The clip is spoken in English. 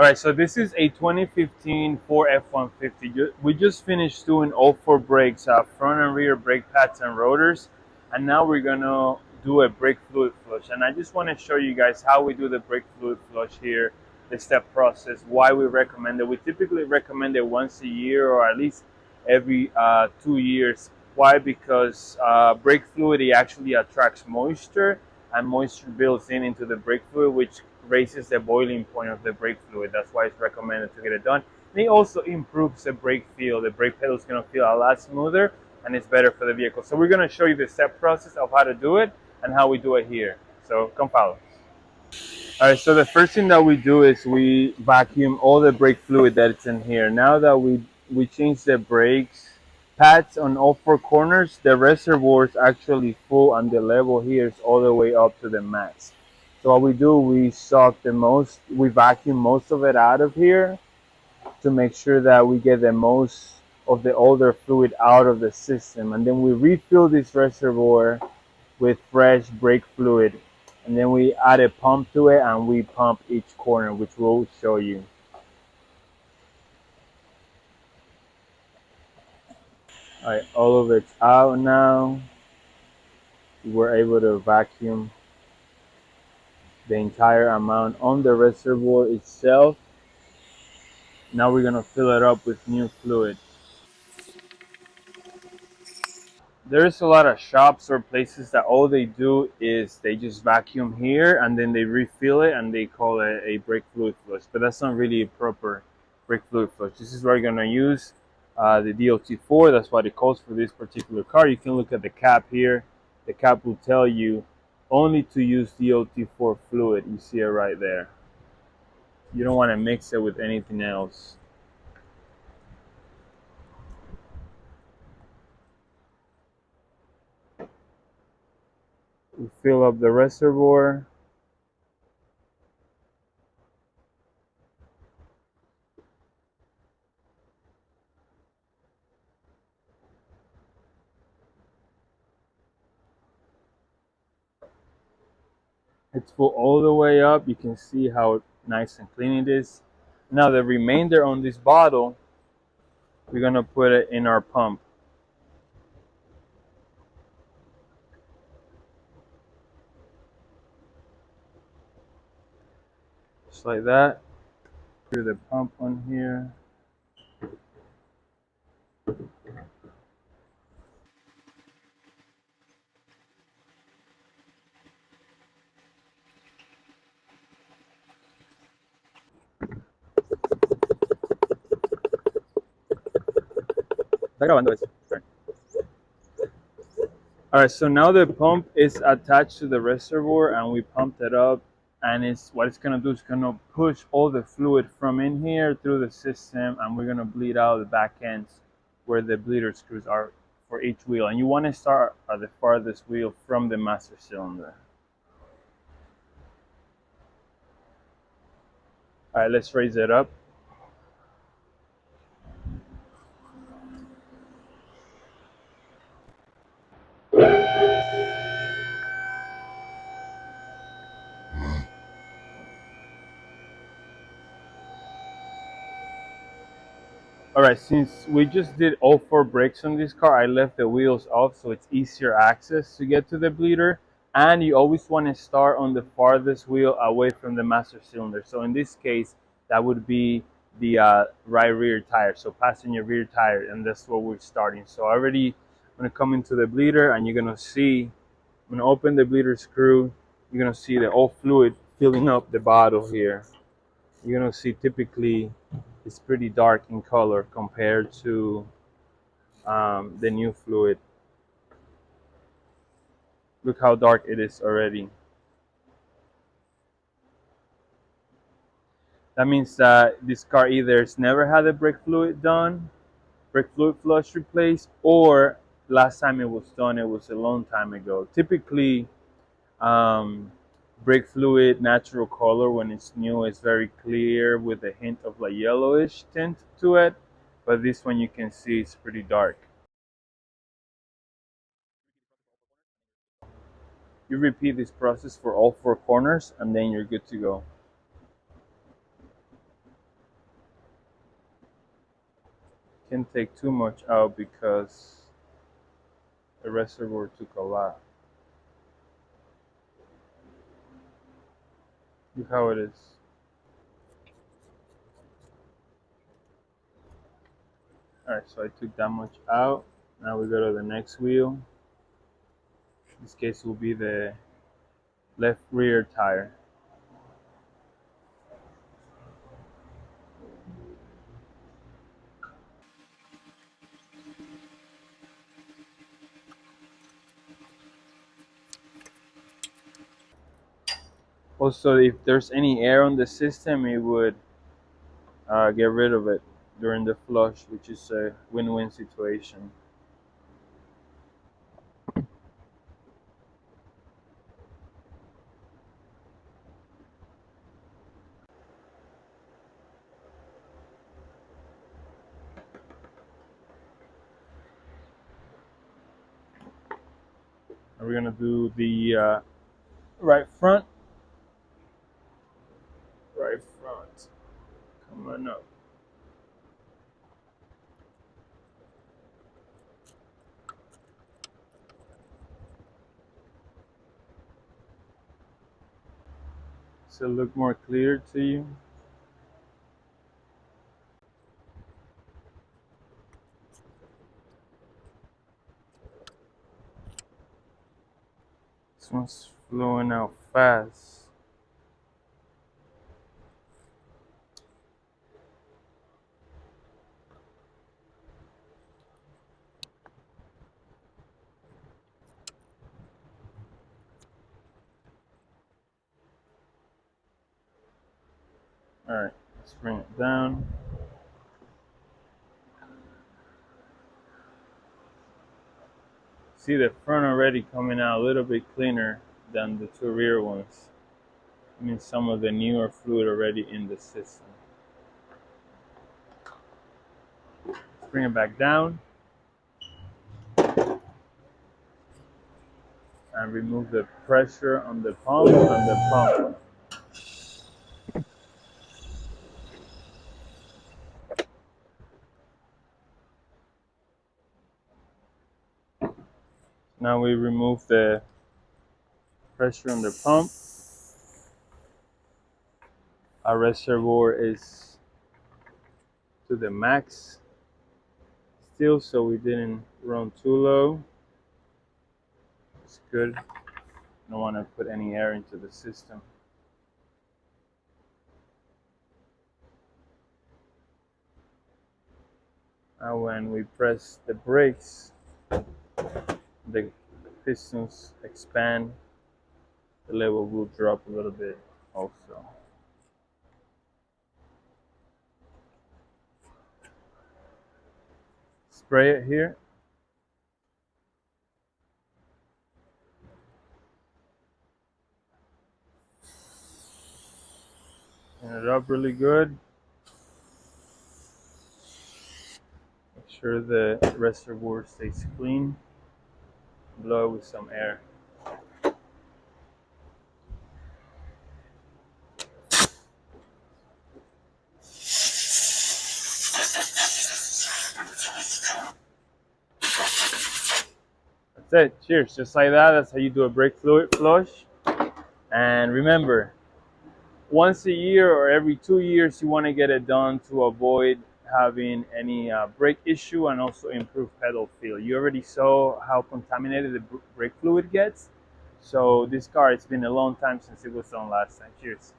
All right, so this is a 2015 Ford F-150. We just finished doing all four brakes, front and rear brake pads and rotors, and now we're gonna do a brake fluid flush. And I just want to show you guys how we do the brake fluid flush here, the step process, why we recommend it. We typically recommend it once a year or at least every 2 years. Why? Because brake fluid, it actually attracts moisture, and moisture builds in into the brake fluid, which raises the boiling point of the brake fluid. That's why it's recommended to get it done. And it also improves the brake feel. The brake pedal is going to feel a lot smoother, and it's better for the vehicle. So we're going to show you the step process of how to do it and how we do it here. So come follow. All right, so the first thing that we do is we vacuum all the brake fluid that's in here. Now that we changed the brakes pads on all four corners, the reservoir is actually full, and the level here is all the way up to the max. So what we do, we vacuum most of it out of here to make sure that we get the most of the older fluid out of the system, and then we refill this reservoir with fresh brake fluid, and then we add a pump to it and we pump each corner, which we'll show you. All right, all of it's out now. We're able to vacuum the entire amount on the reservoir itself. Now we're gonna fill it up with new fluid. There's a lot of shops or places that all they do is they just vacuum here and then they refill it and they call it a brake fluid flush, but that's not really a proper brake fluid flush. This is where you're gonna use the DOT4. That's what it calls for this particular car. You can look at the cap here. The cap will tell you only to use DOT4 fluid. You see it right there. You don't want to mix it with anything else. We fill up the reservoir. It's full all the way up. You can see how nice and clean it is. Now the remainder on this bottle, we're gonna put it in our pump. Just like that. Through the pump on here. Está grabando eso. All right, so now the pump is attached to the reservoir and we pumped it up, and it's gonna do is gonna push all the fluid from in here through the system, and we're gonna bleed out the back ends where the bleeder screws are for each wheel. And you want to start at the farthest wheel from the master cylinder. All right, let's raise it up. All right, since we just did all four brakes on this car, I left the wheels off so it's easier access to get to the bleeder. And you always want to start on the farthest wheel away from the master cylinder. So in this case, that would be the right rear tire. So passenger rear tire, and that's where we're starting. So already I'm gonna come into the bleeder, and you're gonna see, I'm gonna open the bleeder screw. You're gonna see the old fluid filling up the bottle here. You're gonna see typically it's pretty dark in color compared to the new fluid. Look how dark it is already. That means that this car either has never had a brake fluid done, brake fluid flush replaced, or last time it was done, it was a long time ago. Typically, um, brake fluid natural color when it's new is very clear with a hint of like yellowish tint to it, but this one you can see it's pretty dark. You repeat this process for all four corners and then you're good to go. Can't take too much out because the reservoir took a lot. Look how it is. Alright, so I took that much out. Now we go to the next wheel. In this case will be the left rear tire. Also, if there's any air on the system, it would get rid of it during the flush, which is a win-win situation. And we're gonna do the right front. Right front. Come on up. Does it look more clear to you? This one's flowing out fast. Alright, let's bring it down. See the front already coming out a little bit cleaner than the two rear ones. I mean, some of the newer fluid already in the system. Let's bring it back down and remove the pressure on the pump and the pump. Now we remove the pressure on the pump. Our reservoir is to the max still, so we didn't run too low. It's good. Don't want to put any air into the system. Now when we press the brakes, the pistons expand, the level will drop a little bit also. Spray it here. Clean it up really good. Make sure the reservoir stays clean. Blow it with some air. That's it. Cheers. Just like that. That's how you do a brake fluid flush. And remember, once a year or every 2 years, you want to get it done to avoid having any brake issue and also improve pedal feel. You already saw how contaminated the brake fluid gets. So this car, it's been a long time since it was done last time. Cheers.